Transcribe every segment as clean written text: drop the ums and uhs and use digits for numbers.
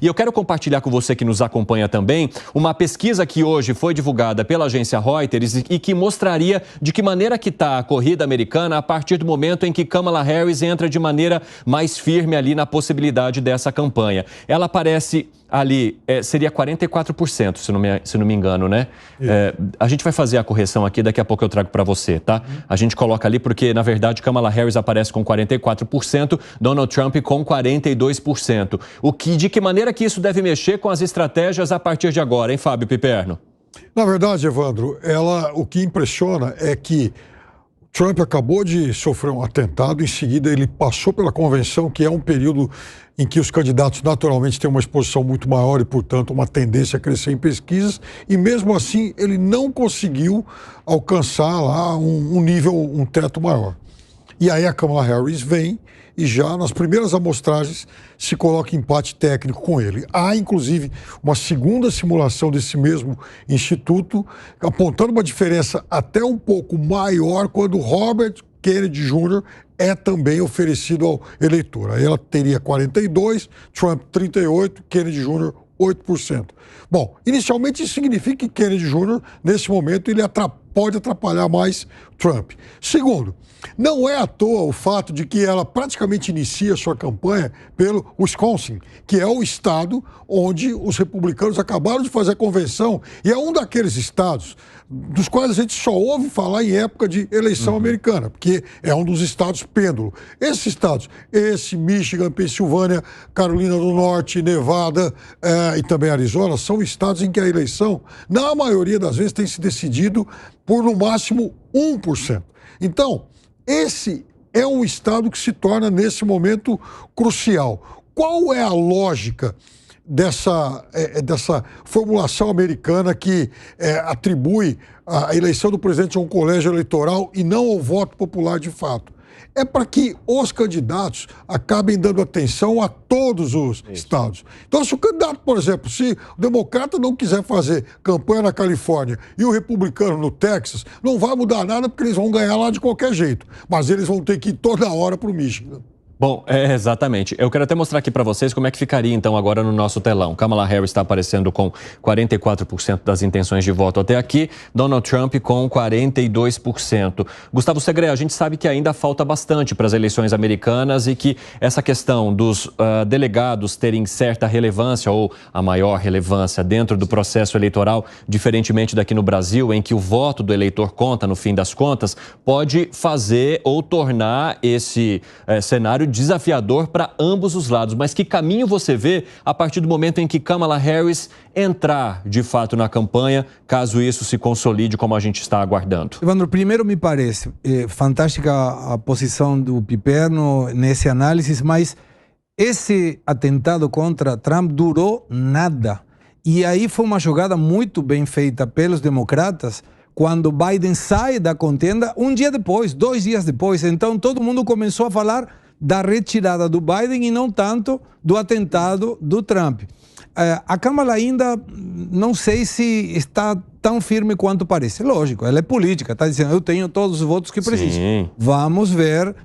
E eu quero compartilhar com você que nos acompanha também uma pesquisa que hoje foi divulgada pela agência Reuters e que mostraria de que maneira que está a corrida americana a partir do momento em que Kamala Harris entra de maneira mais firme ali na possibilidade dessa campanha. Ela aparece ali, seria 44%, se não me engano, né? A gente vai fazer a correção aqui, daqui a pouco eu trago para você, tá? A gente coloca ali porque, na verdade, Kamala Harris aparece com 44%, Donald Trump com 42%. De que maneira que isso deve mexer com as estratégias a partir de agora, hein, Fábio Piperno? Na verdade, Evandro, o que impressiona é que Trump acabou de sofrer um atentado, em seguida ele passou pela convenção, que é um período em que os candidatos naturalmente têm uma exposição muito maior e, portanto, uma tendência a crescer em pesquisas, e mesmo assim ele não conseguiu alcançar lá um teto maior. E aí a Kamala Harris vem e já nas primeiras amostragens se coloca em empate técnico com ele. Há, inclusive, uma segunda simulação desse mesmo instituto, apontando uma diferença até um pouco maior quando Robert Kennedy Jr. é também oferecido ao eleitor. Aí ela teria 42%, Trump 38%, Kennedy Jr. 8%. Bom, inicialmente isso significa que Kennedy Jr., nesse momento, ele pode atrapalhar mais Trump. Segundo, não é à toa o fato de que ela praticamente inicia sua campanha pelo Wisconsin, que é o estado onde os republicanos acabaram de fazer a convenção, e é um daqueles estados dos quais a gente só ouve falar em época de eleição americana, porque é um dos estados pêndulo. Esses estados, Michigan, Pensilvânia, Carolina do Norte, Nevada e também Arizona, são estados em que a eleição, na maioria das vezes, tem se decidido por no máximo 1%. Então, esse é um estado que se torna, nesse momento, crucial. Qual é a lógica dessa formulação americana que atribui a eleição do presidente a um colégio eleitoral e não ao voto popular de fato? É para que os candidatos acabem dando atenção a todos os estados. Então, se o candidato, por exemplo, se o democrata não quiser fazer campanha na Califórnia e o republicano no Texas, não vai mudar nada porque eles vão ganhar lá de qualquer jeito. Mas eles vão ter que ir toda hora para o Michigan. Bom, exatamente. Eu quero até mostrar aqui para vocês como é que ficaria, então, agora no nosso telão. Kamala Harris está aparecendo com 44% das intenções de voto até aqui, Donald Trump com 42%. Gustavo Segre, a gente sabe que ainda falta bastante para as eleições americanas e que essa questão dos delegados terem certa relevância ou a maior relevância dentro do processo eleitoral, diferentemente daqui no Brasil, em que o voto do eleitor conta, no fim das contas, pode fazer ou tornar esse cenário desafiador para ambos os lados. Mas que caminho você vê a partir do momento em que Kamala Harris entrar de fato na campanha, caso isso se consolide como a gente está aguardando? Evandro, primeiro me parece fantástica a posição do Piperno nesse análise, mas esse atentado contra Trump durou nada. E aí foi uma jogada muito bem feita pelos democratas, quando Biden sai da contenda um dia depois, 2 dias depois. Então todo mundo começou a falar da retirada do Biden e não tanto do atentado do Trump. A Kamala ainda não sei se está tão firme quanto parece. Lógico, ela é política, está dizendo, eu tenho todos os votos que preciso. Sim. Vamos ver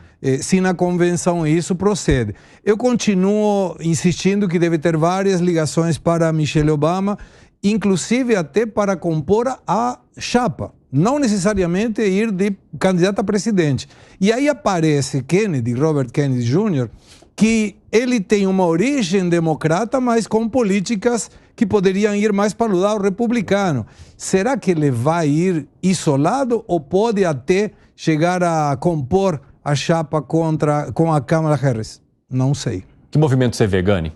se na convenção isso procede. Eu continuo insistindo que deve ter várias ligações para Michelle Obama, inclusive até para compor a chapa. Não necessariamente ir de candidato a presidente. E aí aparece Robert Kennedy Jr., que ele tem uma origem democrata, mas com políticas que poderiam ir mais para o lado republicano. Será que ele vai ir isolado ou pode até chegar a compor a chapa com a Kamala Harris? Não sei. Que movimento você vê, Gani?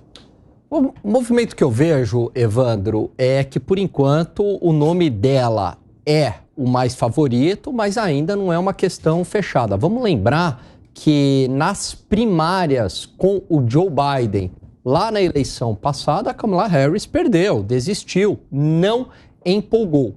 O movimento que eu vejo, Evandro, é que, por enquanto, o nome dela é o mais favorito, mas ainda não é uma questão fechada. Vamos lembrar que nas primárias com o Joe Biden, lá na eleição passada, a Kamala Harris perdeu, desistiu, não empolgou.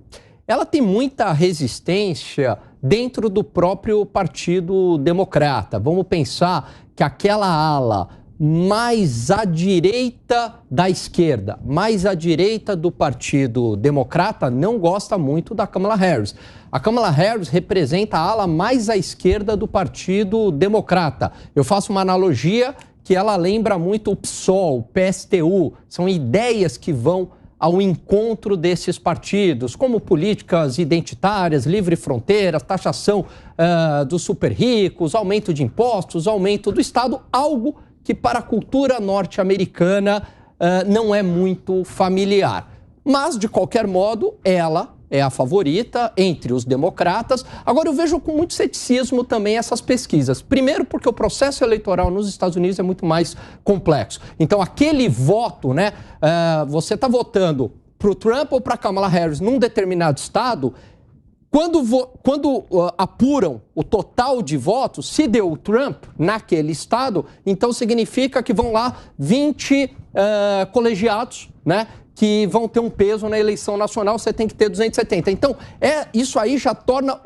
Ela tem muita resistência dentro do próprio Partido Democrata. Vamos pensar que aquela ala mais à direita da esquerda, mais à direita do Partido Democrata, não gosta muito da Kamala Harris. A Kamala Harris representa a ala mais à esquerda do Partido Democrata. Eu faço uma analogia que ela lembra muito o PSOL, o PSTU. São ideias que vão ao encontro desses partidos, como políticas identitárias, livre fronteiras, taxação dos super ricos, aumento de impostos, aumento do Estado, algo que para a cultura norte-americana não é muito familiar. Mas, de qualquer modo, ela é a favorita entre os democratas. Agora, eu vejo com muito ceticismo também essas pesquisas. Primeiro, porque o processo eleitoral nos Estados Unidos é muito mais complexo. Então, aquele voto, né? Você está votando para o Trump ou para a Kamala Harris num determinado estado. Quando apuram o total de votos, se deu o Trump naquele estado, então significa que vão lá 20 colegiados, né? Que vão ter um peso na eleição nacional, você tem que ter 270. Então, isso aí já torna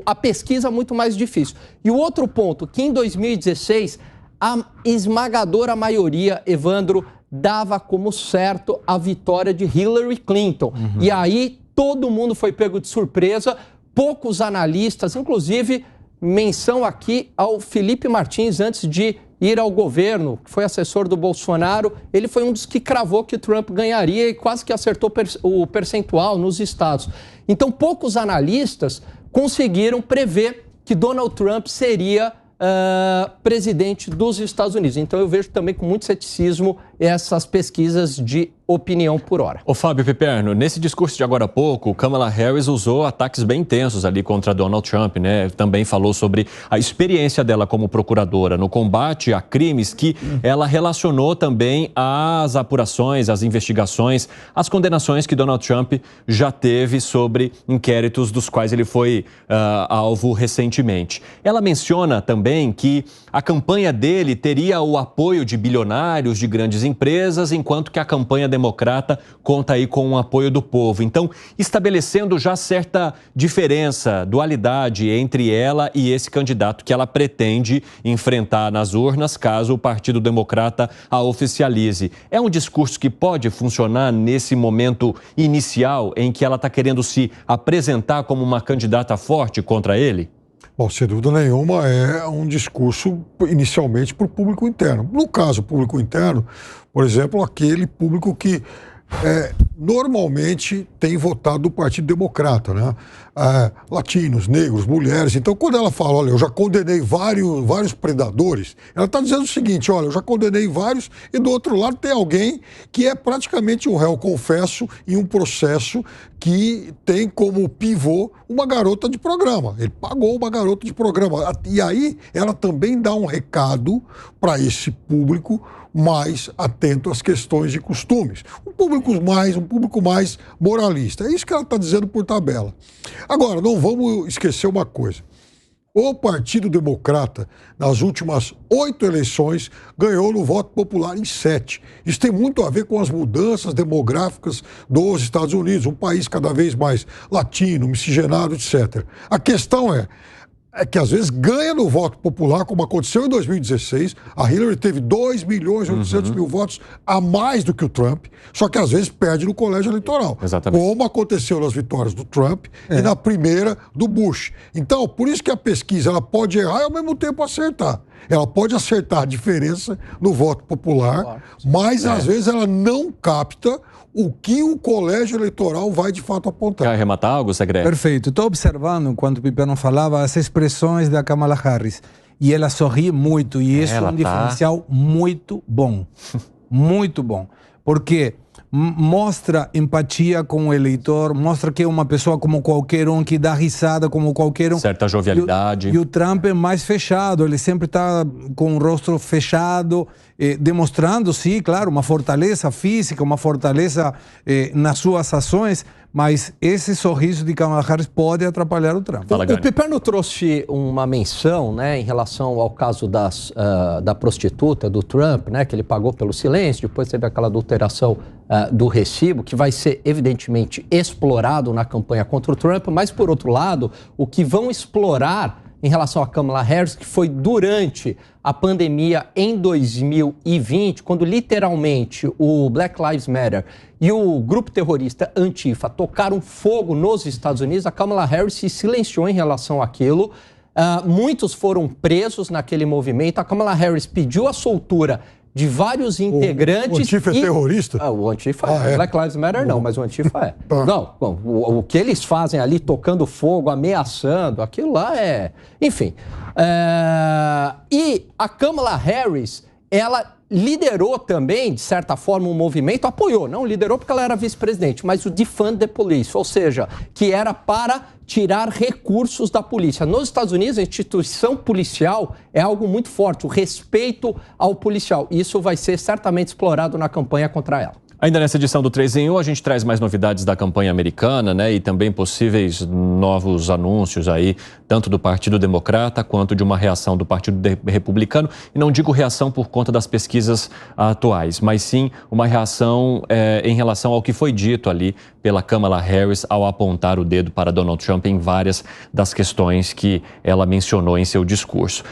a pesquisa muito mais difícil. E o outro ponto, que em 2016, a esmagadora maioria, Evandro, dava como certo a vitória de Hillary Clinton. Uhum. E aí, todo mundo foi pego de surpresa, poucos analistas, inclusive, menção aqui ao Felipe Martins, antes de ir ao governo, que foi assessor do Bolsonaro, ele foi um dos que cravou que Trump ganharia e quase que acertou o percentual nos estados. Então, poucos analistas conseguiram prever que Donald Trump seria presidente dos Estados Unidos. Então, eu vejo também com muito ceticismo essas pesquisas de opinião por hora. Ô Fábio Piperno, nesse discurso de agora há pouco, Kamala Harris usou ataques bem intensos ali contra Donald Trump, né? Também falou sobre a experiência dela como procuradora no combate a crimes que ela relacionou também às apurações, às investigações, às condenações que Donald Trump já teve sobre inquéritos dos quais ele foi alvo recentemente. Ela menciona também que a campanha dele teria o apoio de bilionários, de grandes empresas, enquanto que a campanha democrata conta aí com o apoio do povo. Então, estabelecendo já certa diferença, dualidade entre ela e esse candidato que ela pretende enfrentar nas urnas, caso o Partido Democrata a oficialize. É um discurso que pode funcionar nesse momento inicial em que ela está querendo se apresentar como uma candidata forte contra ele? Bom, sem dúvida nenhuma, é um discurso inicialmente para o público interno. No caso, público interno, por exemplo, aquele público que normalmente tem votado do Partido Democrata, né? Latinos, negros, mulheres. Então, quando ela fala, olha, eu já condenei vários predadores, ela está dizendo o seguinte, olha, eu já condenei vários, e do outro lado tem alguém que é praticamente um réu confesso em um processo que tem como pivô uma garota de programa. Ele pagou uma garota de programa. E aí ela também dá um recado para esse público mais atento às questões de costumes. Um público mais moralista. É isso que ela está dizendo por tabela. Agora, não vamos esquecer uma coisa. O Partido Democrata, nas últimas 8 eleições, ganhou no voto popular em 7. Isso tem muito a ver com as mudanças demográficas dos Estados Unidos, um país cada vez mais latino, miscigenado, etc. A questão é que às vezes ganha no voto popular, como aconteceu em 2016. A Hillary teve 2.800.000 votos a mais do que o Trump, só que às vezes perde no colégio eleitoral. Exatamente. Como aconteceu nas vitórias do Trump e na primeira do Bush. Então, por isso que a pesquisa ela pode errar e ao mesmo tempo acertar. Ela pode acertar a diferença no voto popular, mas às vezes ela não capta o que o colégio eleitoral vai de fato apontar. Quer arrematar algo, Segredo? Perfeito. Estou observando, enquanto o Piperno falava, as expressões da Kamala Harris. E ela sorri muito, e isso é um diferencial muito bom. Muito bom. Porque mostra empatia com o eleitor, mostra que é uma pessoa como qualquer um, que dá risada como qualquer um. Certa jovialidade. E o Trump é mais fechado, ele sempre está com o rosto fechado, demonstrando, sim, claro, uma fortaleza física, uma fortaleza nas suas ações, mas esse sorriso de Kamala Harris pode atrapalhar o Trump. O Piperno trouxe uma menção, né, em relação ao caso da prostituta do Trump, né, que ele pagou pelo silêncio, depois teve aquela adulteração do recibo, que vai ser evidentemente explorado na campanha contra o Trump, mas por outro lado, o que vão explorar em relação a Kamala Harris, que foi durante a pandemia em 2020, quando literalmente o Black Lives Matter e o grupo terrorista Antifa tocaram fogo nos Estados Unidos, a Kamala Harris se silenciou em relação àquilo, Muitos foram presos naquele movimento. A Kamala Harris pediu a soltura de vários integrantes. O Antifa é terrorista? O Antifa é. Black Lives Matter não, mas o Antifa é. Não, o que eles fazem ali, tocando fogo, ameaçando, aquilo lá é... Enfim. E a Kamala Harris, ela liderou também, de certa forma, um movimento, apoiou, não liderou porque ela era vice-presidente, mas o Defund the Police, ou seja, que era para tirar recursos da polícia. Nos Estados Unidos, a instituição policial é algo muito forte, o respeito ao policial. Isso vai ser certamente explorado na campanha contra ela. Ainda nessa edição do 3 em 1, a gente traz mais novidades da campanha americana, né? E também possíveis novos anúncios aí, tanto do Partido Democrata quanto de uma reação do Partido Republicano. E não digo reação por conta das pesquisas atuais, mas sim uma reação em relação ao que foi dito ali pela Kamala Harris ao apontar o dedo para Donald Trump em várias das questões que ela mencionou em seu discurso.